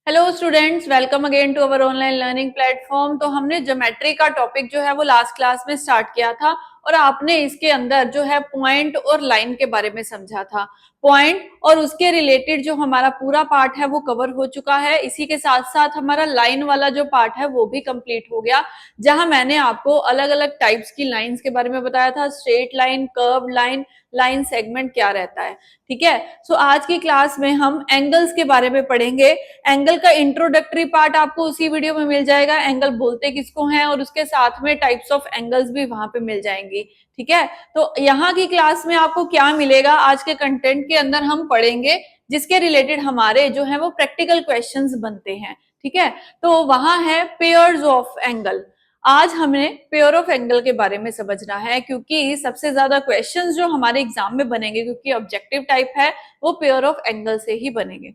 Hello students, welcome again to our online learning platform. तो हमने geometry का topic जो है वो लास्ट क्लास में स्टार्ट किया था और आपने इसके अंदर जो है पॉइंट और लाइन के बारे में समझा था। पॉइंट और उसके रिलेटेड जो हमारा पूरा पार्ट है वो कवर हो चुका है। इसी के साथ साथ हमारा लाइन वाला जो पार्ट है वो भी कंप्लीट हो गया, जहां मैंने आपको अलग अलग टाइप्स की लाइंस के बारे में बताया था। Straight line, curve line, line segment क्या रहता है। ठीक है, सो आज की क्लास में हम एंगल्स के बारे में पढ़ेंगे। एंगल का इंट्रोडक्टरी पार्ट आपको उसी वीडियो में मिल जाएगा, एंगल बोलते किसको हैं, और उसके साथ में टाइप्स ऑफ एंगल्स भी वहां पे मिल जाएंगी। ठीक है, तो यहाँ की क्लास में आपको क्या मिलेगा, आज के कंटेंट के अंदर हम पढ़ेंगे जिसके रिलेटेड हमारे जो है वो प्रैक्टिकल क्वेश्चंस बनते हैं। ठीक है, तो वहां है पेयर्स ऑफ एंगल। आज हमें पेयर ऑफ एंगल के बारे में समझना है, क्योंकि सबसे ज्यादा क्वेश्चंस जो हमारे एग्जाम में बनेंगे, क्योंकि ऑब्जेक्टिव टाइप है, वो पेयर ऑफ एंगल से ही बनेंगे।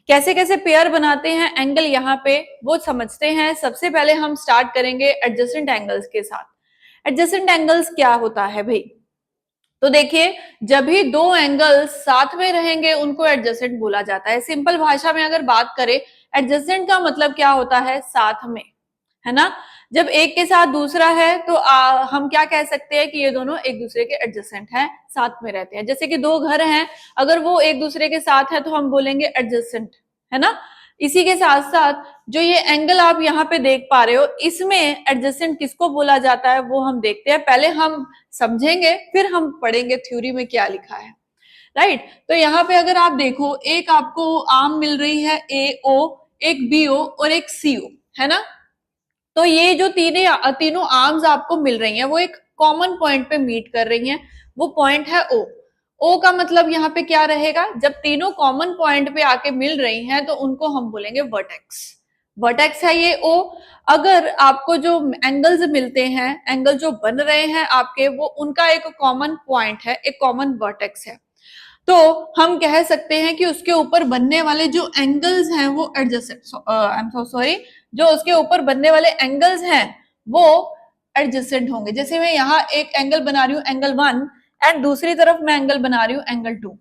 कैसे कैसे पेयर बनाते हैं एंगल यहाँ पे वो समझते हैं। सबसे पहले हम स्टार्ट करेंगे एडजेसेंट एंगल्स के साथ। एडजेसेंट एंगल्स क्या होता है भाई? तो देखिए, जब भी दो एंगल्स साथ में रहेंगे उनको एडजेसेंट बोला जाता है। सिंपल भाषा में अगर बात करें, एडजेसेंट का मतलब क्या होता है? साथ में, है ना। जब एक के साथ दूसरा है तो हम क्या कह सकते हैं कि ये दोनों एक दूसरे के एडजेसेंट हैं, साथ में रहते हैं। जैसे कि दो घर हैं, अगर वो एक दूसरे के साथ है तो हम बोलेंगे एडजेसेंट, है ना। इसी के साथ साथ जो ये एंगल आप यहाँ पे देख पा रहे हो, इसमें एडजेसेंट किसको बोला जाता है वो हम देखते हैं। पहले हम समझेंगे, फिर हम पढ़ेंगे थ्योरी में क्या लिखा है। राइट, तो यहाँ पे अगर आप देखो, एक आपको आर्म मिल रही है AO, एक BO और एक CO, है ना। तो ये जो तीनों आर्म्स आपको मिल रही हैं वो एक कॉमन पॉइंट पे मीट कर रही हैं, वो पॉइंट है O। O का मतलब यहाँ पे क्या रहेगा? जब तीनों कॉमन पॉइंट पे आके मिल रही हैं तो उनको हम बोलेंगे वर्टेक्स। वर्टेक्स है ये O। अगर आपको जो एंगल्स मिलते हैं, एंगल जो बन रहे हैं आपके, वो उनका एक कॉमन पॉइंट है, एक कॉमन वर्टेक्स है, तो हम कह सकते हैं कि उसके ऊपर बनने वाले जो एंगल्स हैं वो adjacent, I am so sorry, जो उसके ऊपर बनने वाले एंगल्स हैं वो एडजेसेंट होंगे। जैसे मैं यहाँ एक एंगल बना रही हूँ एंगल 1, एंड दूसरी तरफ मैं एंगल बना रही हूँ एंगल 2,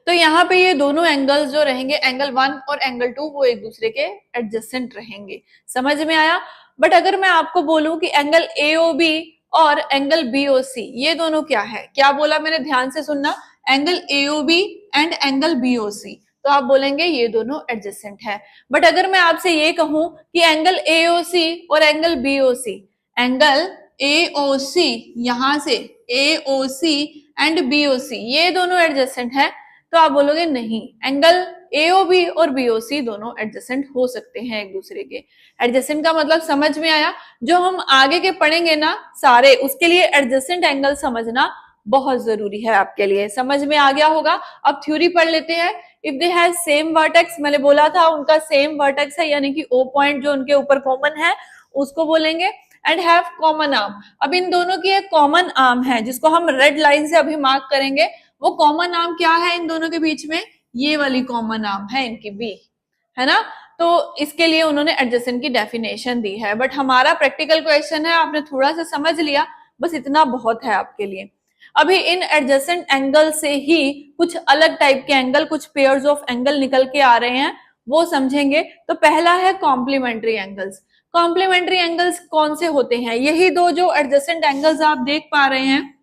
तो यहाँ पे ये दोनों एंगल्स जो रहेंगे एंगल 1 और एंगल 2 वो एक दूसरे के एडजेसेंट रहेंगे। समझ में आया? बट अगर मैं आपको बोलूं कि एंगल AOB और एंगल BOC ये दोनों क्या है, क्या बोला मैंने, ध्यान से सुनना। Angle AOB and angle BOC, तो आप बोलेंगे ये दोनों एडजेसेंट है। बट अगर मैं आपसे ये कहूं कि एंगल AOC और एंगल BOC, एंगल AOC यहां से AOC एंड BOC ये दोनों एडजेसेंट है, तो आप बोलोगे नहीं, एंगल AOB और BOC दोनों एडजेसेंट हो सकते हैं एक दूसरे के। एडजेसेंट का मतलब समझ में आया? जो हम आगे के पढ़ेंगे ना सारे, उसके लिए एडजेसेंट एंगल समझना बहुत जरूरी है आपके लिए। समझ में आ गया होगा? अब थ्योरी पढ़ लेते हैं। If they have same vertex, मैंने बोला था उनका सेम वर्टेक्स है, यानी कि O पॉइंट जो उनके ऊपर कॉमन है उसको बोलेंगे, एंड हैव कॉमन आर्म। अब इन दोनों की एक कॉमन आर्म है जिसको हम रेड लाइन से अभी मार्क करेंगे। वो कॉमन आर्म क्या है इन दोनों के बीच में? ये वाली कॉमन आर्म है इनकी B, है ना। तो इसके लिए उन्होंने एडजेसेंट की डेफिनेशन दी है। बट हमारा प्रैक्टिकल क्वेश्चन है, आपने थोड़ा सा समझ लिया, बस इतना बहुत है आपके लिए। अभी इन एडजेसेंट एंगल से ही कुछ अलग टाइप के एंगल, कुछ पेयर्स ऑफ एंगल निकल के आ रहे हैं, वो समझेंगे। तो पहला है कॉम्प्लीमेंट्री एंगल्स। कॉम्प्लीमेंट्री एंगल्स कौन से होते हैं? यही दो जो एडजेसेंट एंगल्स आप देख पा रहे हैं,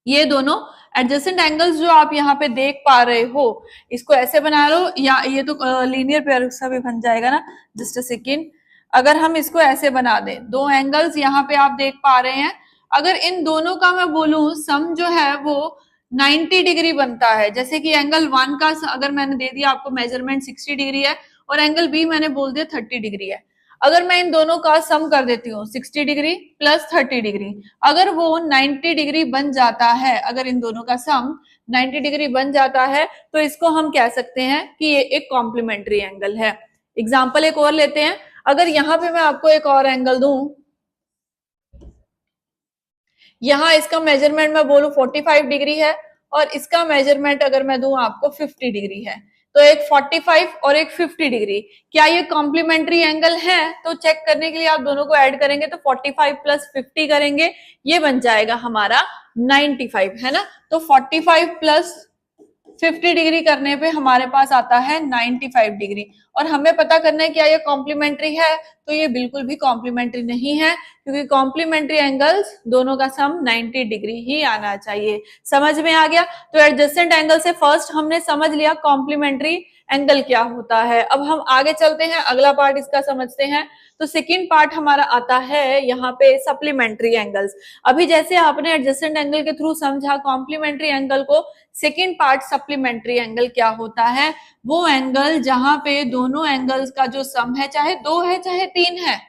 ये दोनों एडजेसेंट एंगल्स जो आप यहाँ पे देख पा रहे हो, इसको ऐसे बना लो, या ये तो लीनियर पेयर सा भी बन जाएगा ना, जस्ट अ सेकेंड। अगर हम इसको ऐसे बना दें, दो एंगल्स यहाँ पे आप देख पा रहे हैं, अगर इन दोनों का मैं बोलूं सम जो है वो 90 डिग्री बनता है। जैसे कि एंगल 1 का अगर मैंने दे दिया आपको मेजरमेंट 60 डिग्री है, और एंगल B मैंने बोल दिया 30 डिग्री है। अगर मैं इन दोनों का सम कर देती हूँ 60 डिग्री प्लस 30 डिग्री, अगर वो 90 डिग्री बन जाता है, अगर इन दोनों का सम 90 डिग्री बन जाता है, तो इसको हम कह सकते हैं कि ये एक कॉम्प्लीमेंट्री एंगल है। एग्जाम्पल एक और लेते हैं। अगर यहाँ पे मैं आपको एक और एंगल दूं, यहाँ इसका मेजरमेंट मैं बोलूं 45 डिग्री है, और इसका मेजरमेंट अगर मैं दूं आपको 50 डिग्री है, तो एक 45 और एक 50 डिग्री, क्या ये कॉम्प्लीमेंट्री एंगल है? तो चेक करने के लिए आप दोनों को ऐड करेंगे, तो 45 प्लस 50 करेंगे, ये बन जाएगा हमारा 95, है ना। तो 45 प्लस 50 डिग्री करने पे हमारे पास आता है 95 डिग्री। और हमें पता करना है क्या ये कॉम्प्लीमेंट्री है, तो ये बिल्कुल भी कॉम्प्लीमेंट्री नहीं है, क्योंकि कॉम्प्लीमेंट्री एंगल्स दोनों का सम 90 डिग्री ही आना चाहिए। समझ में आ गया? तो एडजेसेंट एंगल से फर्स्ट हमने समझ लिया कॉम्प्लीमेंट्री एंगल क्या होता है। अब हम आगे चलते हैं, अगला पार्ट इसका समझते हैं। तो सेकंड पार्ट हमारा आता है यहाँ पे सप्लीमेंट्री एंगल्स। अभी जैसे आपने एडजेसेंट एंगल के थ्रू समझा कॉम्प्लीमेंट्री एंगल को, सेकंड पार्ट सप्लीमेंट्री एंगल क्या होता है? वो एंगल जहां पे दोनों एंगल्स का जो सम है, चाहे 2 है चाहे 3 है,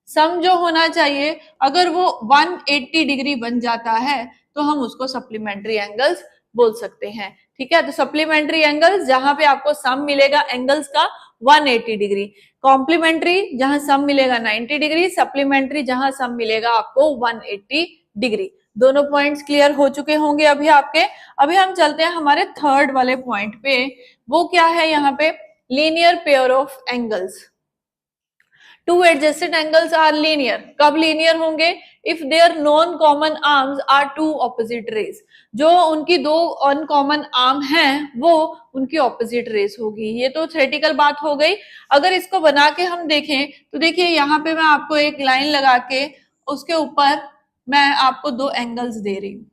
सम जो होना चाहिए अगर वो 180 डिग्री बन जाता है तो हम उसको सप्लीमेंट्री एंगल्स बोल सकते हैं। ठीक है, तो सप्लीमेंट्री एंगल्स जहां पे आपको सम मिलेगा एंगल्स का 180 डिग्री, कॉम्प्लीमेंट्री जहां सम मिलेगा 90 डिग्री, सप्लीमेंट्री जहां सम मिलेगा आपको 180 डिग्री। दोनों पॉइंट्स क्लियर हो चुके होंगे अभी आपके। अभी हम चलते हैं हमारे थर्ड वाले पॉइंट पे। वो क्या है यहाँ पे? Linear pair of angles. Two adjacent angles are linear. कब लीनियर होंगे? If their non common arms are two opposite rays. जो उनकी दो अनकॉमन आर्म हैं वो उनकी ऑपोजिट रेस होगी। ये तो थ्योरेटिकल बात हो गई। अगर इसको बना के हम देखें तो देखिए यहाँ पे मैं आपको एक लाइन लगा के उसके ऊपर मैं आपको दो एंगल्स दे रही हूँ।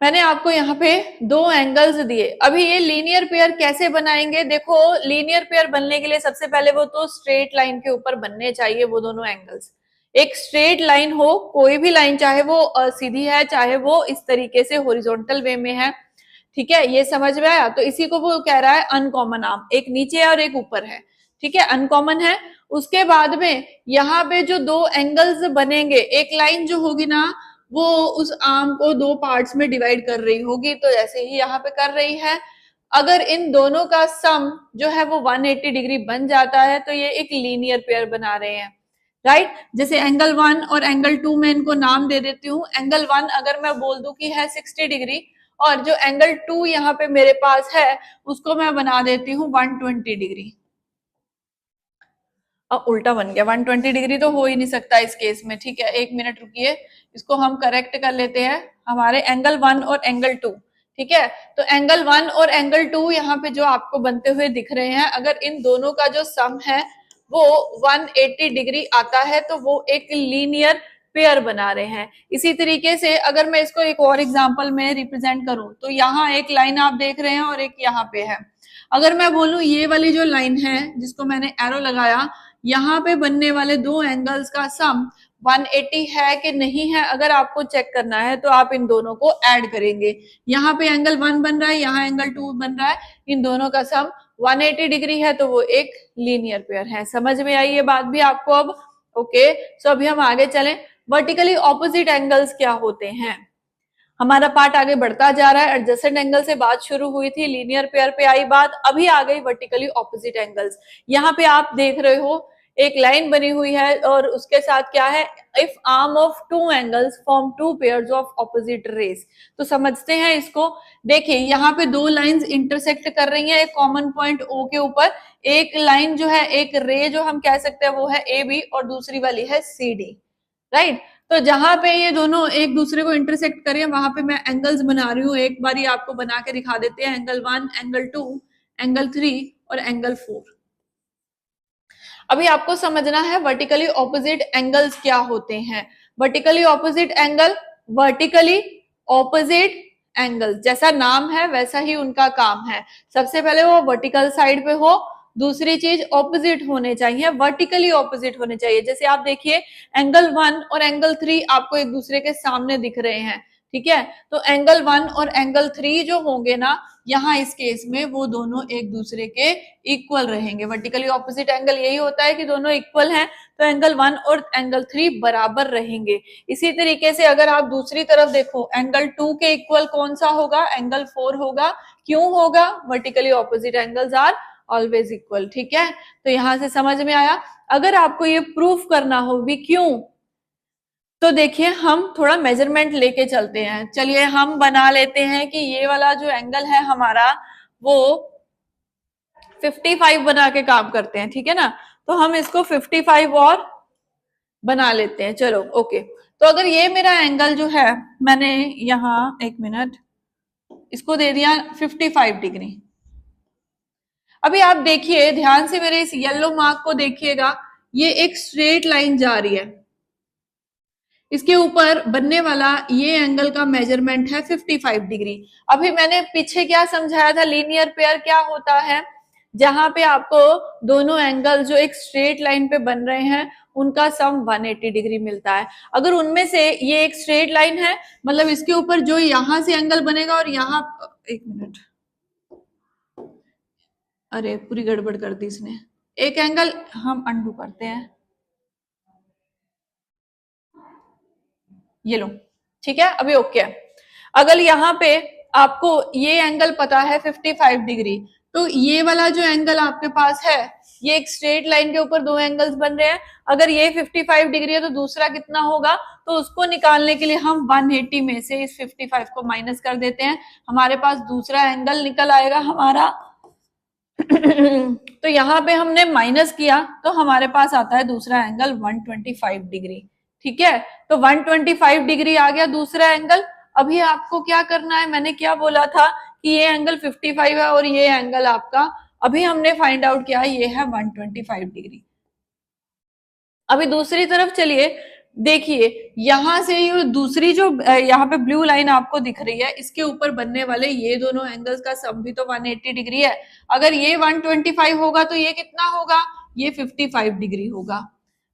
मैंने आपको यहाँ पे दो एंगल्स दिए। अभी ये लीनियर पेयर कैसे बनाएंगे? देखो, लीनियर पेयर बनने के लिए सबसे पहले वो तो स्ट्रेट लाइन के ऊपर बनने चाहिए वो दोनों एंगल्स। एक स्ट्रेट लाइन हो, कोई भी लाइन, चाहे वो सीधी है चाहे वो इस तरीके से हॉरिजॉन्टल वे में है। ठीक है, ये समझ में आया? तो इसी को वो कह रहा है अनकॉमन आर्म, एक नीचे है और एक ऊपर है। ठीक है, अनकॉमन है। उसके बाद में यहाँ पे जो दो एंगल्स बनेंगे, एक लाइन जो होगी ना वो उस आर्म को दो पार्ट्स में डिवाइड कर रही होगी, तो ऐसे ही यहाँ पे कर रही है। अगर इन दोनों का सम जो है वो 180 डिग्री बन जाता है तो ये एक लीनियर पेयर बना रहे हैं। राइट, जैसे एंगल 1 और एंगल 2 में इनको नाम दे देती हूँ। एंगल 1 अगर मैं बोल दूं कि है 60 डिग्री, और जो एंगल 2 यहाँ पे मेरे पास है उसको मैं बना देती हूँ 120 डिग्री। अब उल्टा बन गया, 120 डिग्री तो हो ही नहीं सकता इस केस में। ठीक है, एक मिनट रुकिए, इसको हम करेक्ट कर लेते हैं। हमारे एंगल 1 और एंगल 2, ठीक है, तो एंगल 1 और एंगल 2 यहाँ पे जो आपको बनते हुए दिख रहे हैं, अगर इन दोनों का जो सम है वो 180 डिग्री आता है तो वो एक लीनियर पेयर बना रहे हैं। इसी तरीके से अगर मैं इसको एक और एग्जांपल में रिप्रेजेंट करूं तो यहाँ एक लाइन आप देख रहे हैं और एक यहाँ पे है। अगर मैं बोलूं ये वाली जो लाइन है जिसको मैंने एरो लगाया, यहाँ पे बनने वाले दो एंगल्स का सम 180 है कि नहीं है, अगर आपको चेक करना है तो आप इन दोनों को ऐड करेंगे। यहाँ पे एंगल 1 बन रहा है, यहाँ एंगल 2 बन रहा है, इन दोनों का सम 180 डिग्री है तो वो एक लीनियर पेयर है। समझ में आई ये बात भी आपको अब? ओके, सो अभी हम आगे चलें। वर्टिकली ऑपोजिट एंगल्स क्या होते हैं? हमारा पार्ट आगे बढ़ता जा रहा है। एडजेसेंट एंगल से बात शुरू हुई थी, लीनियर पेयर पे आई बात, अभी आ गई वर्टिकली ऑपोजिट एंगल्स। यहाँ पे आप देख रहे हो एक लाइन बनी हुई है और उसके साथ क्या है? If arm of two angles form two pairs of opposite rays. तो समझते हैं इसको। देखिए यहाँ पे दो लाइंस इंटरसेक्ट कर रही हैं एक कॉमन पॉइंट O के ऊपर। एक लाइन जो है, एक रे जो हम कह सकते हैं वो है AB और दूसरी वाली है CD। राइट, तो जहां पे ये दोनों एक दूसरे को इंटरसेक्ट करें वहां पे मैं एंगल्स बना रही हूँ। एक बार आपको बना के दिखा देते हैं। एंगल 1, एंगल 2, एंगल 3 और एंगल 4। अभी आपको समझना है वर्टिकली ऑपोजिट एंगल्स क्या होते हैं। Vertically opposite angle, vertically opposite angle जैसा नाम है वैसा ही उनका काम है। सबसे पहले वो वर्टिकल साइड पे हो, दूसरी चीज ऑपोजिट होने चाहिए, वर्टिकली ऑपोजिट होने चाहिए। जैसे आप देखिए एंगल 1 और एंगल 3 आपको एक दूसरे के सामने दिख रहे हैं। ठीक है, तो एंगल 1 और एंगल 3 जो होंगे ना यहाँ इस केस में वो दोनों एक दूसरे के इक्वल रहेंगे। वर्टिकली ऑपोजिट एंगल यही होता है कि दोनों इक्वल हैं, तो एंगल 1 और एंगल 3 बराबर रहेंगे। इसी तरीके से अगर आप दूसरी तरफ देखो, एंगल 2 के इक्वल कौन सा होगा? एंगल 4 होगा। क्यों होगा? Vertically opposite angles are always equal. ठीक है, तो यहां से समझ में आया। अगर आपको ये प्रूफ करना हो भी क्यों, तो देखिए हम थोड़ा मेजरमेंट लेके चलते हैं। चलिए हम बना लेते हैं कि ये वाला जो एंगल है हमारा वो 55 बना के काम करते हैं। ठीक है ना, तो हम इसको 55 और बना लेते हैं। चलो ओके, तो अगर ये मेरा एंगल जो है, मैंने यहाँ एक मिनट इसको दे दिया 55 डिग्री। अभी आप देखिए ध्यान से मेरे इस येलो मार्क को देखिएगा, ये एक स्ट्रेट लाइन जा रही है, इसके ऊपर बनने वाला ये एंगल का मेजरमेंट है 55 डिग्री। अभी मैंने पीछे क्या समझाया था, लीनियर पेयर क्या होता है, जहां पे आपको दोनों एंगल जो एक स्ट्रेट लाइन पे बन रहे हैं उनका सम 180 डिग्री मिलता है। अगर उनमें से ये एक स्ट्रेट लाइन है, मतलब इसके ऊपर जो यहां से एंगल बनेगा और यहां, एक मिनट, अरे पूरी गड़बड़ कर दी इसने, एक एंगल हम अंडू करते हैं, ये लो, ठीक है, अभी ओके है। अगर यहाँ पे आपको ये एंगल पता है 55 डिग्री, तो ये वाला जो एंगल आपके पास है, ये एक स्ट्रेट लाइन के ऊपर दो एंगल्स बन रहे हैं, अगर ये 55 डिग्री है तो दूसरा कितना होगा, तो उसको निकालने के लिए हम 180 में से इस 55 को माइनस कर देते हैं, हमारे पास दूसरा एंगल निकल आएगा हमारा तो यहाँ पे हमने माइनस किया तो हमारे पास आता है दूसरा एंगल 125 डिग्री, ठीक है। तो 125 डिग्री आ गया दूसरा एंगल। अभी आपको क्या करना है, मैंने क्या बोला था कि ये एंगल 55 है और ये एंगल आपका अभी हमने फाइंड आउट किया ये है 125 डिग्री। अभी दूसरी तरफ चलिए, देखिए यहां से ये दूसरी जो यहाँ पे ब्लू लाइन आपको दिख रही है, इसके ऊपर बनने वाले ये दोनों एंगल्स का सम भी तो 180 डिग्री है। अगर ये 125 होगा तो ये कितना होगा, ये 55 डिग्री होगा।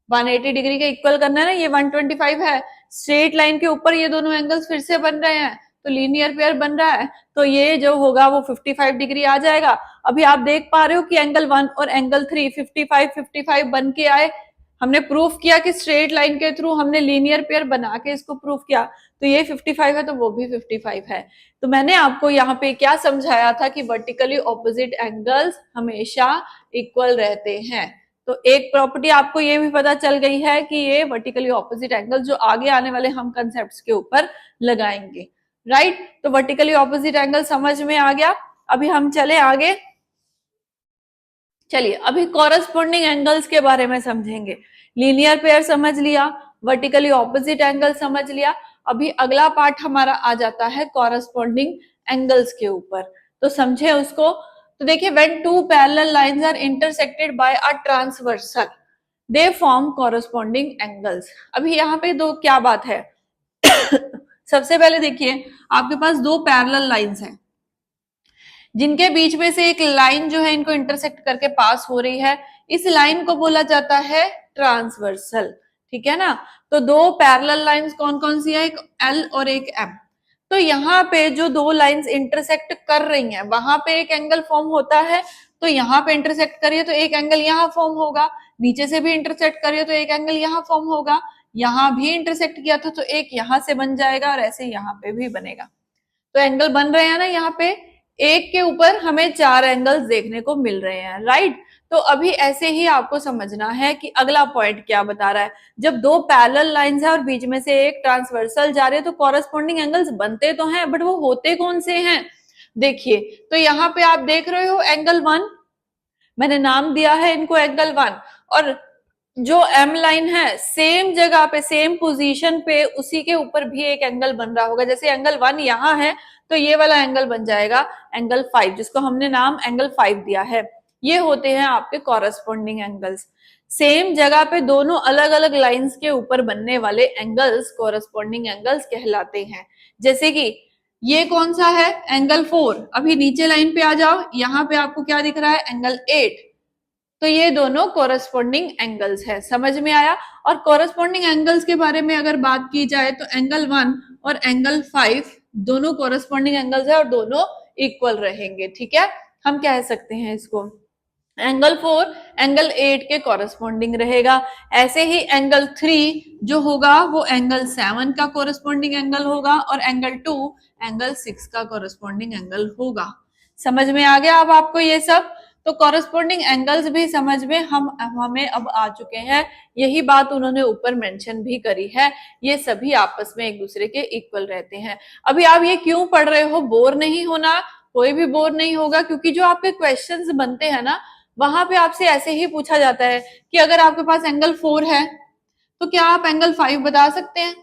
180 डिग्री के इक्वल करना है ना, ये 125 है, स्ट्रेट लाइन के ऊपर ये दोनों एंगल्स फिर से बन रहे हैं तो लीनियर पेयर बन रहा है, तो ये जो होगा वो 55 डिग्री आ जाएगा। अभी आप देख पा रहे हो कि एंगल 1 और एंगल 3 55 बन के आए, हमने प्रूफ किया कि स्ट्रेट लाइन के थ्रू हमने लीनियर पेयर बना के इसको प्रूफ किया, तो ये 55 है तो वो भी 55 है। तो मैंने आपको यहाँ पे क्या समझाया था कि वर्टिकली ऑपोजिट एंगल्स हमेशा इक्वल रहते हैं। तो एक प्रॉपर्टी आपको ये भी पता चल गई है कि ये वर्टिकली ऑपोजिट एंगल जो आगे आने वाले हम कंसेप्ट्स के ऊपर लगाएंगे, राइट। तो वर्टिकली ऑपोजिट एंगल समझ में आ गया। अभी हम चले आगे, चलिए अभी कॉरस्पॉन्डिंग एंगल्स के बारे में समझेंगे। लीनियर पेयर समझ लिया, वर्टिकली ऑपोजिट एंगल समझ लिया, अभी अगला पार्ट हमारा आ जाता है कॉरस्पॉन्डिंग एंगल्स के ऊपर, तो समझे उसको। तो देखिए, when two parallel lines are intersected by a transversal they form corresponding angles. अभी यहाँ पे दो क्या बात है सबसे पहले देखिए, आपके पास दो पैरेलल लाइंस हैं जिनके बीच में से एक लाइन जो है इनको इंटरसेक्ट करके पास हो रही है, इस लाइन को बोला जाता है ट्रांसवर्सल, ठीक है ना। तो दो पैरेलल लाइंस कौन कौन सी है, एक एल और एक एम। तो यहाँ पे जो दो लाइंस इंटरसेक्ट कर रही हैं वहां पे एक एंगल फॉर्म होता है, तो यहाँ पे इंटरसेक्ट करिए तो एक एंगल यहाँ फॉर्म होगा, नीचे से भी इंटरसेक्ट करिए तो एक एंगल यहाँ फॉर्म होगा, यहाँ भी इंटरसेक्ट किया था तो एक यहाँ से बन जाएगा और ऐसे यहाँ पे भी बनेगा। तो एंगल बन रहे हैं ना, यहाँ पे एक के ऊपर हमें चार एंगल्स देखने को मिल रहे हैं, राइट। तो अभी ऐसे ही आपको समझना है कि अगला पॉइंट क्या बता रहा है। जब दो पैरेलल लाइंस है और बीच में से एक ट्रांसवर्सल जा रहे हैं तो कॉरस्पॉन्डिंग एंगल्स बनते तो हैं, बट वो होते कौन से हैं, देखिए। तो यहाँ पे आप देख रहे हो एंगल 1, मैंने नाम दिया है इनको एंगल 1, और जो एम लाइन है सेम जगह पे सेम पोजीशन पे उसी के ऊपर भी एक एंगल बन रहा होगा। जैसे एंगल 1 यहाँ है तो ये वाला एंगल बन जाएगा एंगल 5, जिसको हमने नाम एंगल 5 दिया है। ये होते हैं आपके कॉरस्पॉन्डिंग एंगल्स। सेम जगह पे दोनों अलग अलग लाइंस के ऊपर बनने वाले एंगल्स कॉरस्पॉन्डिंग एंगल्स कहलाते हैं। जैसे कि ये कौन सा है, एंगल 4। अभी नीचे लाइन पे आ जाओ, यहाँ पे आपको क्या दिख रहा है, एंगल 8। तो ये दोनों कॉरस्पॉन्डिंग एंगल्स है, समझ में आया। और कॉरस्पॉन्डिंग एंगल्स के बारे में अगर बात की जाए तो एंगल 1 और एंगल 5 दोनों कॉरस्पॉन्डिंग एंगल्स है और दोनों इक्वल रहेंगे, ठीक है। हम कह सकते हैं इसको एंगल 4 एंगल 8 के कॉरस्पॉन्डिंग रहेगा। ऐसे ही एंगल 3 जो होगा वो एंगल 7 का कॉरस्पॉन्डिंग एंगल होगा और एंगल 2 एंगल 6 का कॉरस्पॉन्डिंग एंगल होगा। समझ में आ गया अब आपको ये सब। तो कॉरस्पॉन्डिंग एंगल्स भी समझ में हमें अब आ चुके हैं। यही बात उन्होंने ऊपर मेंशन भी करी है, ये सभी आपस में एक दूसरे के इक्वल रहते हैं। अभी आप ये क्यों पढ़ रहे हो, बोर नहीं होना, कोई भी बोर नहीं होगा, क्योंकि जो आपके क्वेश्चंस बनते हैं ना वहां पे आपसे ऐसे ही पूछा जाता है कि अगर आपके पास एंगल 4 है तो क्या आप एंगल 5 बता सकते हैं।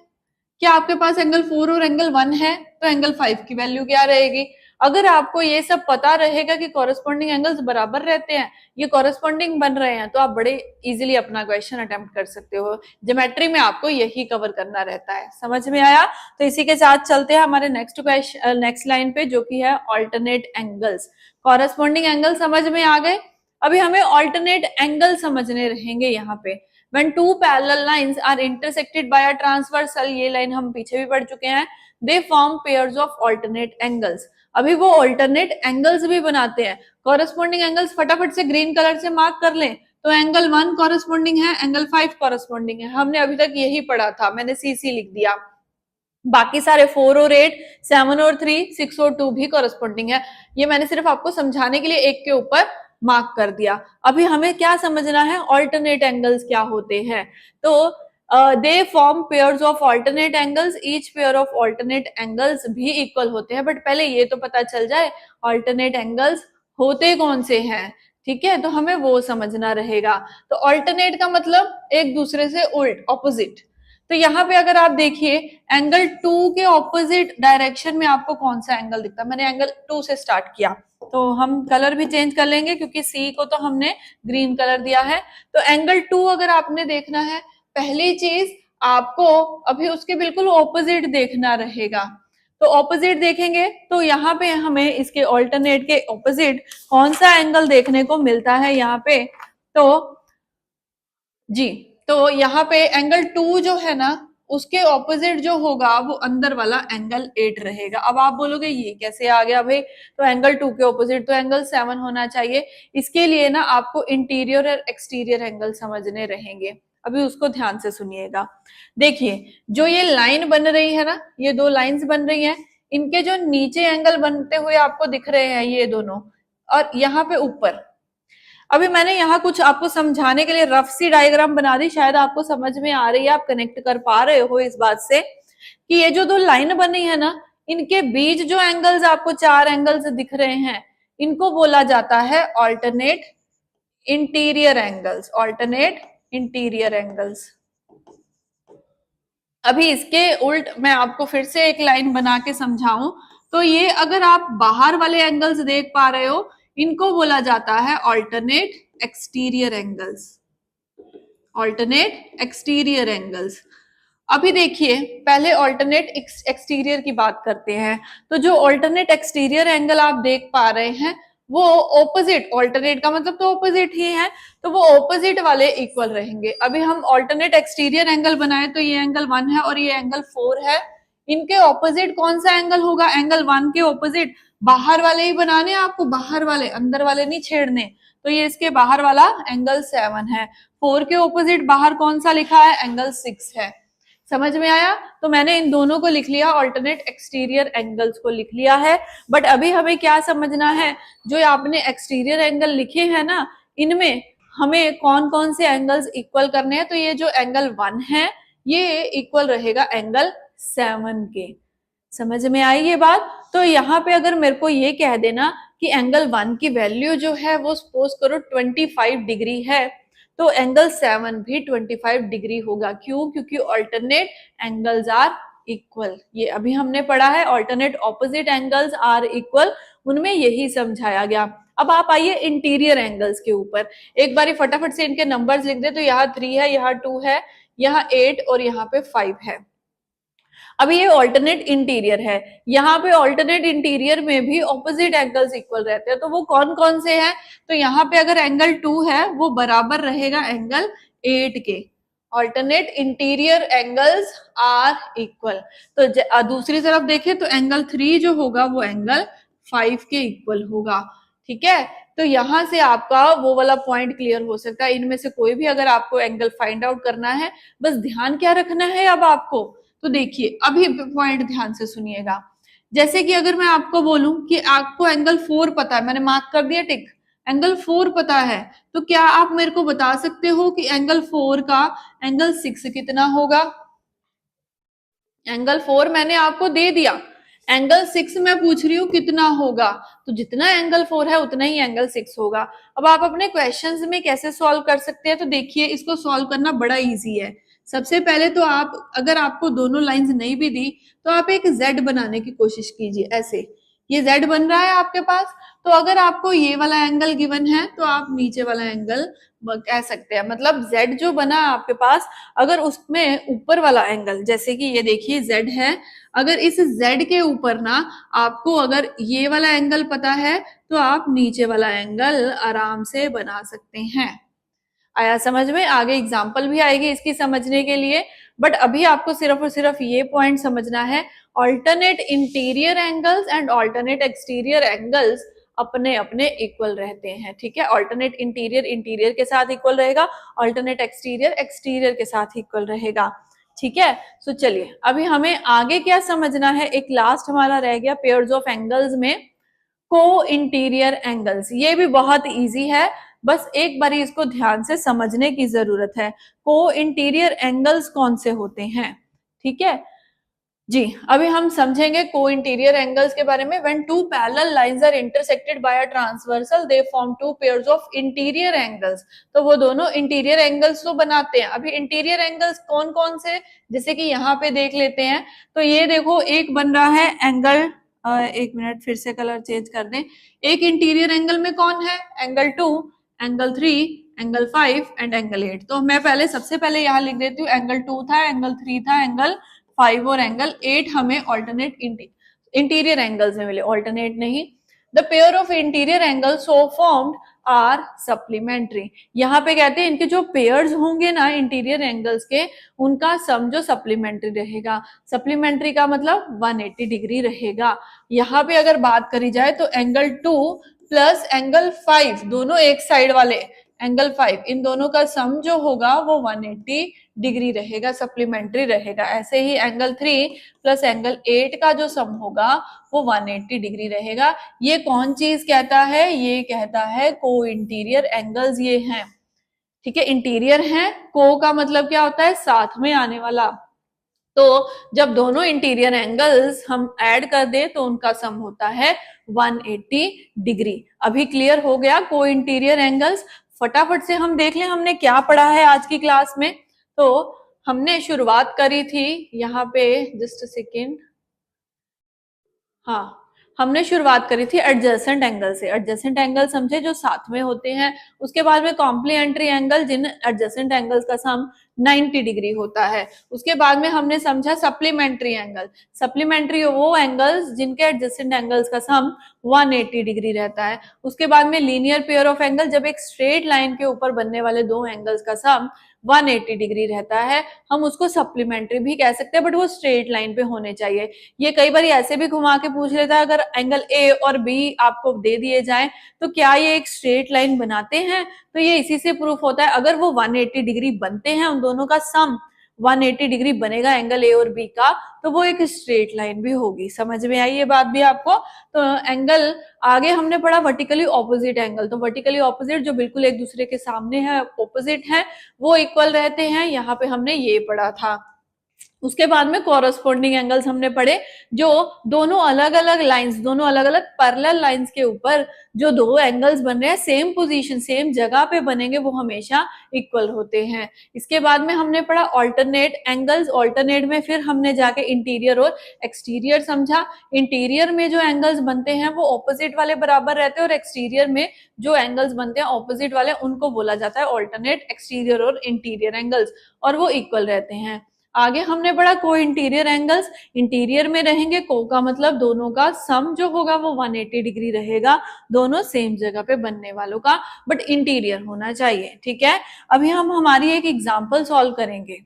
क्या आपके पास एंगल 4 और एंगल 1 है तो एंगल 5 की वैल्यू क्या रहेगी। अगर आपको ये सब पता रहेगा कि कॉरेस्पॉन्डिंग एंगल्स बराबर रहते हैं, ये कॉरेस्पॉन्डिंग बन रहे हैं, तो आप बड़े इजीली अपना क्वेश्चन अटेम्प्ट कर सकते हो। ज्योमेट्री में आपको यही कवर करना रहता है। समझ में आया? तो इसी के साथ चलते हैं हमारे नेक्स्ट क्वेश्चन, नेक्स्ट लाइन पे, जो कि है ऑल्टरनेट एंगल्स। कॉरेस्पॉन्डिंग एंगल समझ में आ गए, अभी हमें ऑल्टरनेट एंगल समझने रहेंगे यहाँ पे। When two parallel lines are intersected by a transversal, ये लाइन हम पीछे भी पढ़ चुके हैं, they form pairs of alternate angles। अभी वो ऑल्टरनेट एंगल्स भी बनाते हैं। कॉरेस्पॉन्डिंग एंगल्स फटाफट से ग्रीन कलर से मार्क कर लें, तो एंगल 1 कॉरेस्पॉन्डिंग है, एंगल 5 कॉरेस्पॉन्डिंग है, हमने अभी तक यही पढ़ा था, मैंने सीसी लिख दिया। बाकी सारे 4 और 8, 7 और 3, 6 और 2 भी कॉरेस्पॉन्डिंग है। ये मैंने सिर्फ आपको समझाने के लिए एक के ऊपर मार्क कर दिया। अभी हमें क्या समझना है, ऑल्टरनेट एंगल्स क्या होते हैं। तो they form pairs of alternate angles, each pair of alternate angles भी इक्वल होते हैं। बट पहले ये तो पता चल जाए ऑल्टरनेट एंगल्स होते कौन से हैं, ठीक है, तो हमें वो समझना रहेगा। तो ऑल्टरनेट का मतलब एक दूसरे से उल्ट, ऑपोजिट। तो यहाँ पे अगर आप देखिए एंगल 2 के ऑपोजिट डायरेक्शन में आपको कौन सा एंगल दिखता है। मैंने एंगल 2 से स्टार्ट किया, तो हम कलर भी चेंज कर लेंगे क्योंकि सी को तो हमने ग्रीन कलर दिया है। तो एंगल 2 अगर आपने देखना है, पहली चीज आपको अभी उसके बिल्कुल ऑपोजिट देखना रहेगा। तो ऑपोजिट देखेंगे तो यहाँ पे हमें इसके ऑल्टरनेट के ऑपोजिट कौन सा एंगल देखने को मिलता है यहाँ पे, तो जी, तो यहाँ पे एंगल 2 जो है ना, उसके ऑपोजिट जो होगा वो अंदर वाला एंगल 8 रहेगा। अब आप बोलोगे ये कैसे आ गया भाई, तो एंगल 2 के ऑपोजिट तो एंगल 7 होना चाहिए। इसके लिए ना आपको इंटीरियर और एक्सटीरियर एंगल समझने रहेंगे, अभी उसको ध्यान से सुनिएगा। देखिए जो ये लाइन बन रही है ना, ये 2 लाइंस बन रही हैं, इनके जो नीचे एंगल बनते हुए आपको दिख रहे हैं ये दोनों, और यहाँ पे ऊपर। अभी मैंने यहाँ कुछ आपको समझाने के लिए रफ सी डायग्राम बना दी, शायद आपको समझ में आ रही है, आप कनेक्ट कर पा रहे हो इस बात से कि ये जो 2 लाइन बनी है ना, इनके बीच जो एंगल्स आपको 4 एंगल्स दिख रहे हैं, इनको बोला जाता है alternate interior angles. Alternate interior angles. अभी इसके उल्ट मैं आपको फिर से एक लाइन बना के समझाऊं, तो ये अगर आप बाहर वाले एंगल्स देख पा रहे हो, इनको बोला जाता है alternate exterior angles. Alternate exterior angles. अभी देखिए पहले ऑल्टरनेट एक्सटीरियर की बात करते हैं। तो जो ऑल्टरनेट एक्सटीरियर एंगल आप देख पा रहे हैं वो ऑपोजिट, ऑल्टरनेट का मतलब तो ऑपोजिट ही है, तो वो ऑपोजिट वाले इक्वल रहेंगे। अभी हम ऑल्टरनेट एक्सटीरियर एंगल बनाए तो ये एंगल 1 है और ये एंगल 4 है, इनके ऑपोजिट कौन सा एंगल होगा, एंगल 1 के ऑपोजिट। बाहर वाले ही बनाने आपको, बाहर वाले, अंदर वाले नहीं छेड़ने। तो ये इसके बाहर वाला एंगल 7 है। 4 के ऑपोजिट बाहर कौन सा लिखा है, एंगल 6 है। समझ में आया? तो मैंने इन दोनों को लिख लिया, ऑल्टरनेट एक्सटीरियर एंगल्स को लिख लिया है। बट अभी हमें क्या समझना है, जो आपने एक्सटीरियर एंगल लिखे हैं ना, इनमें हमें कौन कौन से एंगल्स इक्वल करने हैं। तो ये जो एंगल 1 है ये इक्वल रहेगा एंगल 7 के। समझ में आई ये बात? तो यहाँ पे अगर मेरे को ये कह देना कि एंगल 1 की वैल्यू जो है वो सपोज करो 25 डिग्री है, तो एंगल 7 भी 25 डिग्री होगा। क्यों? क्योंकि ऑल्टरनेट एंगल्स आर इक्वल। ये अभी हमने पढ़ा है, alternate opposite angles are equal, उनमें यही समझाया गया। अब आप आइए इंटीरियर एंगल्स के ऊपर, एक बारी फटाफट से इनके नंबर्स लिख दे। तो यहाँ 3 है, यहाँ 2 है, यहाँ 8 और यहाँ पे 5 है। अभी ये ऑल्टरनेट इंटीरियर है, यहाँ पे ऑल्टरनेट इंटीरियर में भी ऑपोजिट एंगल्स इक्वल रहते हैं। तो वो कौन कौन से हैं? तो यहाँ पे अगर एंगल 2 है वो बराबर रहेगा एंगल 8 के। Alternate interior angles are equal. तो दूसरी तरफ देखें तो एंगल 3 जो होगा वो एंगल 5 के इक्वल होगा। ठीक है, तो यहां से आपका वो वाला पॉइंट क्लियर हो सकता है। इनमें से कोई भी अगर आपको एंगल फाइंड आउट करना है, बस ध्यान क्या रखना है अब आपको, तो देखिए अभी पॉइंट ध्यान से सुनिएगा। जैसे कि अगर मैं आपको बोलूं कि आपको एंगल 4 पता है, मैंने मार्क कर दिया टिक, एंगल 4 पता है, तो क्या आप मेरे को बता सकते हो कि एंगल 4 का एंगल 6 कितना होगा? एंगल 4 मैंने आपको दे दिया, एंगल 6 मैं पूछ रही हूँ कितना होगा, तो जितना एंगल 4 है उतना ही एंगल 6 होगा। अब आप अपने क्वेश्चंस में कैसे सॉल्व कर सकते हैं, तो देखिए इसको सॉल्व करना बड़ा इजी है। सबसे पहले तो आप, अगर आपको दोनों लाइंस नहीं भी दी तो आप एक जेड बनाने की कोशिश कीजिए, ऐसे ये z बन रहा है आपके पास। तो अगर आपको ये वाला एंगल गिवन है तो आप नीचे वाला एंगल कह सकते हैं, मतलब z जो बना है आपके पास, अगर उसमें ऊपर वाला एंगल, जैसे कि ये देखिए z है, अगर इस z के ऊपर ना आपको अगर ये वाला एंगल पता है तो आप नीचे वाला एंगल आराम से बना सकते हैं। आया समझ में? आगे एग्जाम्पल भी आएगी इसकी समझने के लिए, बट अभी आपको सिर्फ और सिर्फ ये पॉइंट समझना है, alternate interior angles and alternate exterior angles अपने अपने इक्वल रहते हैं, ठीक है। ऑल्टरनेट इंटीरियर इंटीरियर के साथ इक्वल रहेगा, ऑल्टरनेट एक्सटीरियर एक्सटीरियर के साथ इक्वल रहेगा, ठीक है। सो चलिए अभी हमें आगे क्या समझना है, एक लास्ट हमारा रह गया पेयर्स ऑफ एंगल्स में को इंटीरियर एंगल्स। ये भी बहुत इजी है, बस एक बार इसको ध्यान से समझने की जरूरत है। को इंटीरियर एंगल्स कौन से होते हैं, ठीक है जी। अभी हम समझेंगे को इंटीरियर एंगल्स के बारे में। When two parallel lines are intersected by a transversal they form two pairs of interior angles. तो वो दोनों इंटीरियर एंगल्स तो बनाते हैं। अभी इंटीरियर एंगल्स कौन कौन से, जैसे कि यहाँ पे देख लेते हैं। तो ये देखो एक बन रहा है एंगल, एक मिनट फिर से कलर चेंज कर दें। एक इंटीरियर एंगल में कौन है, angle 2, angle 3, angle 5 and angle 8। तो मैं पहले सबसे पहले यहाँ लिख देती हूँ, एंगल 2 था, एंगल 3 था, एंगल 5 और एंगल 8 हमें ऑल्टरनेट इंटीरियर एंगल्स में मिले, ऑल्टरनेट नहीं। The pair of interior angle so formed are supplementary. यहाँ पे कहते हैं इनके जो पेयर्स होंगे ना इंटीरियर एंगल्स के, उनका सम जो सप्लीमेंट्री रहेगा। सप्लीमेंट्री का मतलब 180 डिग्री रहेगा। यहाँ पे अगर बात करी जाए तो एंगल 2 प्लस एंगल 5 दोनों एक साइड वाले, एंगल 5 इन दोनों का सम जो होगा वो 180 डिग्री रहेगा, सप्लीमेंट्री रहेगा। ऐसे ही एंगल 3 प्लस एंगल 8 का जो सम होगा वो 180 डिग्री रहेगा। ये कौन चीज कहता है, ये कहता है को इंटीरियर एंगल्स ये हैं, ठीक है। इंटीरियर है, को का मतलब क्या होता है, साथ में आने वाला। तो जब दोनों इंटीरियर एंगल्स हम ऐड कर दें तो उनका सम होता है 180 डिग्री। अभी क्लियर हो गया को इंटीरियर एंगल्स। फटाफट से हम देख लें हमने क्या पढ़ा है आज की क्लास में। तो हमने शुरुआत करी थी यहाँ पे, जस्ट सेकेंड, हाँ, हमने शुरुआत करी थी एडजेसेंट एंगल से। एडजेसेंट एंगल समझे जो साथ में होते हैं। उसके बाद में कॉम्प्लीमेंट्री एंगल जिन एडजेसेंट एंगल्स का सम 90 डिग्री होता है। उसके बाद में हमने समझा सप्लीमेंट्री एंगल। सप्लीमेंट्री वो एंगल्स जिनके एडजेसेंट एंगल्स का सम 180 डिग्री रहता है। उसके बाद में लीनियर पेयर ऑफ एंगल, जब एक स्ट्रेट लाइन के ऊपर बनने वाले दो एंगल्स का सम 180 डिग्री रहता है, हम उसको सप्लीमेंट्री भी कह सकते हैं, बट वो स्ट्रेट लाइन पे होने चाहिए। ये कई बार ऐसे भी घुमा के पूछ लेता है, अगर एंगल ए और बी आपको दे दिए जाए तो क्या ये एक स्ट्रेट लाइन बनाते हैं, तो ये इसी से प्रूफ होता है। अगर वो 180 डिग्री बनते हैं, उन दोनों का सम 180 डिग्री बनेगा एंगल ए और बी का, तो वो एक स्ट्रेट लाइन भी होगी। समझ में आई ये बात भी आपको? तो एंगल आगे हमने पढ़ा वर्टिकली ऑपोजिट एंगल। तो वर्टिकली ऑपोजिट जो बिल्कुल एक दूसरे के सामने है, ऑपोजिट है, वो इक्वल रहते हैं। यहाँ पे हमने ये पढ़ा था। उसके बाद में कॉरस्पॉन्डिंग एंगल्स हमने पढ़े, जो दोनों अलग अलग लाइंस, दोनों अलग अलग पैरेलल लाइंस के ऊपर जो दो एंगल्स बन रहे हैं, सेम पोजीशन सेम जगह पे बनेंगे, वो हमेशा इक्वल होते हैं। इसके बाद में हमने पढ़ा ऑल्टरनेट एंगल्स। ऑल्टरनेट में फिर हमने जाके इंटीरियर और एक्सटीरियर समझा। इंटीरियर में जो एंगल्स बनते हैं वो ऑपोजिट वाले बराबर रहते हैं, और एक्सटीरियर में जो एंगल्स बनते हैं ऑपोजिट वाले, उनको बोला जाता है ऑल्टरनेट एक्सटीरियर और इंटीरियर एंगल्स, और वो इक्वल रहते हैं। आगे हमने पढ़ा को इंटीरियर एंगल्स। इंटीरियर में रहेंगे, को का मतलब दोनों का सम जो होगा वो 180 डिग्री रहेगा, दोनों सेम जगह पे बनने वालों का, बट इंटीरियर होना चाहिए, ठीक है। अभी हम हमारी एक एग्जांपल सॉल्व करेंगे।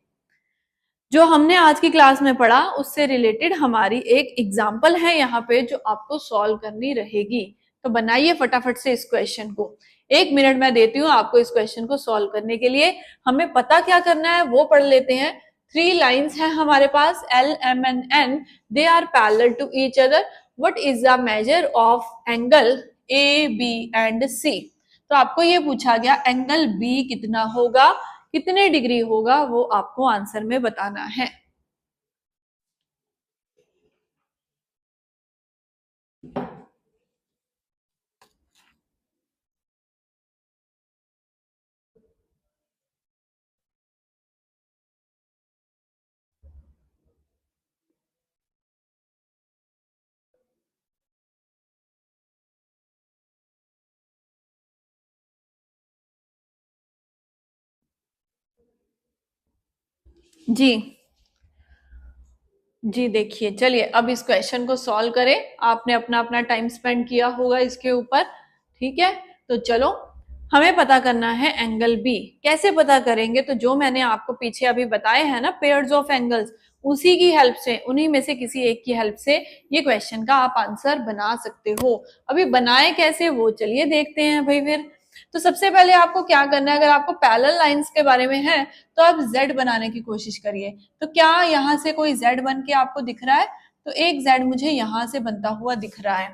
जो हमने आज की क्लास में पढ़ा उससे रिलेटेड हमारी एक एग्जांपल है यहाँ पे, जो आपको सॉल्व करनी रहेगी। तो बनाइए फटाफट से इस क्वेश्चन को। 1 मिनट मैं देती हूँ आपको इस क्वेश्चन को सॉल्व करने के लिए। हमें पता क्या करना है वो पढ़ लेते हैं। 3 लाइन्स हैं हमारे पास, L, M and N। They are parallel to each other. What is the measure of angle A, B and C. तो आपको ये पूछा गया एंगल बी कितना होगा, कितने डिग्री होगा, वो आपको आंसर में बताना है। जी जी, देखिए चलिए अब इस क्वेश्चन को सॉल्व करें। आपने अपना अपना टाइम स्पेंड किया होगा इसके ऊपर, ठीक है। तो चलो, हमें पता करना है एंगल बी। कैसे पता करेंगे? तो जो मैंने आपको पीछे अभी बताए हैं ना पेयर्स ऑफ एंगल्स, उसी की हेल्प से, उन्हीं में से किसी एक की हेल्प से ये क्वेश्चन का आप आंसर बना सकते हो। अभी बनाए कैसे वो चलिए देखते हैं भाई फिर। तो सबसे पहले आपको क्या करना है, अगर आपको पैरेलल लाइंस के बारे में है तो आप जेड बनाने की कोशिश करिए। तो क्या यहाँ से कोई जेड बन के आपको दिख रहा है? तो एक जेड मुझे यहाँ से बनता हुआ दिख रहा है।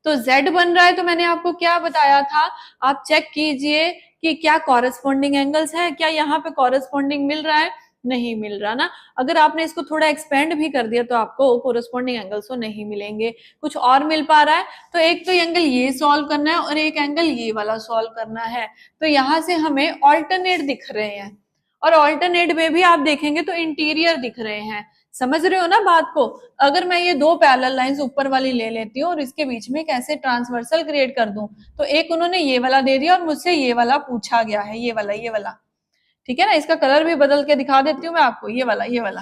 तो जेड बन रहा है, तो मैंने आपको क्या बताया था, आप चेक कीजिए कि क्या कॉरेस्पॉन्डिंग एंगल्स है, क्या यहाँ पे कॉरेस्पॉन्डिंग मिल रहा है? नहीं मिल रहा ना। अगर आपने इसको थोड़ा एक्सपेंड भी कर दिया तो आपको कोरेस्पॉन्डिंग एंगल्स तो नहीं मिलेंगे, कुछ और मिल पा रहा है। तो एक तो एंगल ये सॉल्व करना है और एक एंगल ये वाला सॉल्व करना है। तो यहाँ से हमें ऑल्टरनेट दिख रहे हैं, और ऑल्टरनेट में भी आप देखेंगे तो इंटीरियर दिख रहे हैं। समझ रहे हो ना बात को? अगर मैं ये दो पैरेलल लाइंस ऊपर वाली ले लेती हूँ और इसके बीच में कैसे ट्रांसवर्सल क्रिएट कर दूं, तो एक उन्होंने ये वाला दे दिया और मुझसे ये वाला पूछा गया है, ये वाला, ठीक है ना। इसका कलर भी बदल के दिखा देती हूँ मैं आपको, ये वाला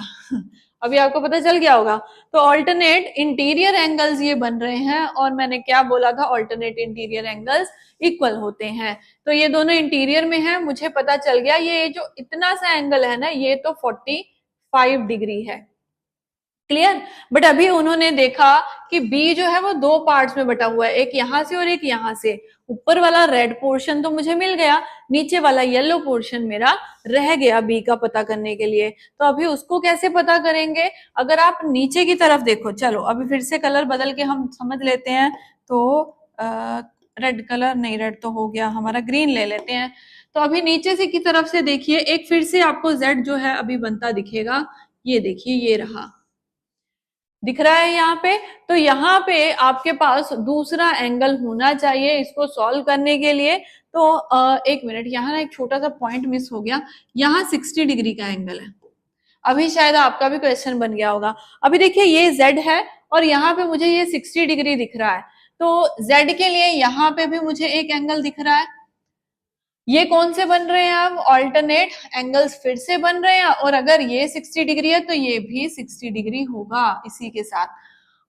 अभी आपको पता चल गया होगा। तो ऑल्टरनेट इंटीरियर एंगल्स ये बन रहे हैं, और मैंने क्या बोला था, ऑल्टरनेट इंटीरियर एंगल्स इक्वल होते हैं। तो ये दोनों इंटीरियर में है, मुझे पता चल गया ये जो इतना सा एंगल है ना, ये तो 45 डिग्री है। क्लियर? बट अभी उन्होंने देखा कि बी जो है वो दो पार्ट्स में बटा हुआ है, एक यहां से और एक यहां से। ऊपर वाला रेड पोर्शन तो मुझे मिल गया, नीचे वाला येलो पोर्शन मेरा रह गया बी का पता करने के लिए। तो अभी उसको कैसे पता करेंगे? अगर आप नीचे की तरफ देखो, चलो अभी फिर से कलर बदल के हम समझ लेते हैं। तो रेड कलर नहीं, रेड तो हो गया हमारा, ग्रीन ले लेते हैं। तो अभी नीचे से की तरफ से देखिए, एक फिर से आपको जेड जो है अभी बनता दिखेगा। ये देखिए, ये रहा, दिख रहा है यहाँ पे। तो यहाँ पे आपके पास दूसरा एंगल होना चाहिए इसको सॉल्व करने के लिए। तो एक मिनट, यहाँ ना एक छोटा सा पॉइंट मिस हो गया। यहाँ 60 डिग्री का एंगल है। अभी शायद आपका भी क्वेश्चन बन गया होगा। अभी देखिए ये z है और यहाँ पे मुझे ये 60 डिग्री दिख रहा है। तो z के लिए यहाँ पे भी मुझे एक एंगल दिख रहा है। ये कौन से बन रहे हैं? अब ऑल्टरनेट एंगल्स फिर से बन रहे हैं, और अगर ये 60 डिग्री है तो ये भी 60 डिग्री होगा इसी के साथ।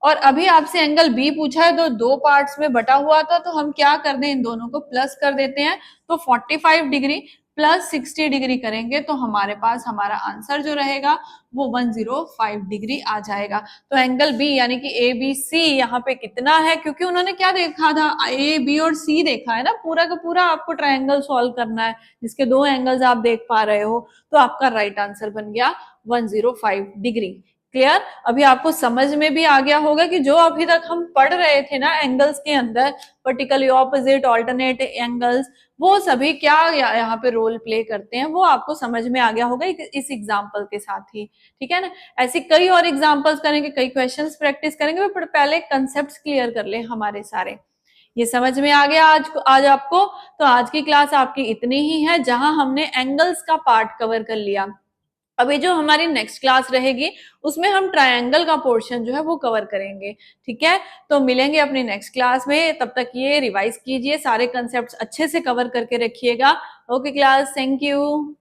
और अभी आपसे एंगल बी पूछा है, तो दो पार्ट्स में बटा हुआ था, तो हम क्या कर दें, इन दोनों को प्लस कर देते हैं। तो 45 डिग्री प्लस 60 डिग्री करेंगे तो हमारे पास हमारा आंसर जो रहेगा वो 105 डिग्री आ जाएगा। तो एंगल बी यानी कि ए बी सी यहाँ पे कितना है, क्योंकि उन्होंने क्या देखा था, ए बी और सी देखा है ना, पूरा का पूरा आपको ट्रायंगल सॉल्व करना है जिसके दो एंगल्स आप देख पा रहे हो। तो आपका राइट आंसर बन गया 105 डिग्री। क्लियर? अभी आपको समझ में भी आ गया होगा कि जो अभी तक हम पढ़ रहे थे ना एंगल्स के अंदर, पर्टिकुलरली ऑपोजिट, ऑल्टरनेट एंगल्स, वो सभी क्या यहाँ पे रोल प्ले करते हैं, वो आपको समझ में आ गया होगा इस एग्जाम्पल के साथ ही। ठीक है ना? ऐसी कई और एग्जाम्पल्स करेंगे, कई क्वेश्चंस प्रैक्टिस करेंगे, पर पहले कंसेप्ट क्लियर कर ले हमारे सारे। ये समझ में आ गया आज आपको? तो आज की क्लास आपकी इतनी ही है, जहां हमने एंगल्स का पार्ट कवर कर लिया। अभी जो हमारी नेक्स्ट क्लास रहेगी उसमें हम ट्रायंगल का पोर्शन जो है वो कवर करेंगे। ठीक है? तो मिलेंगे अपनी नेक्स्ट क्लास में, तब तक ये रिवाइज कीजिए, सारे कंसेप्ट्स अच्छे से कवर करके रखिएगा। Okay class, thank you.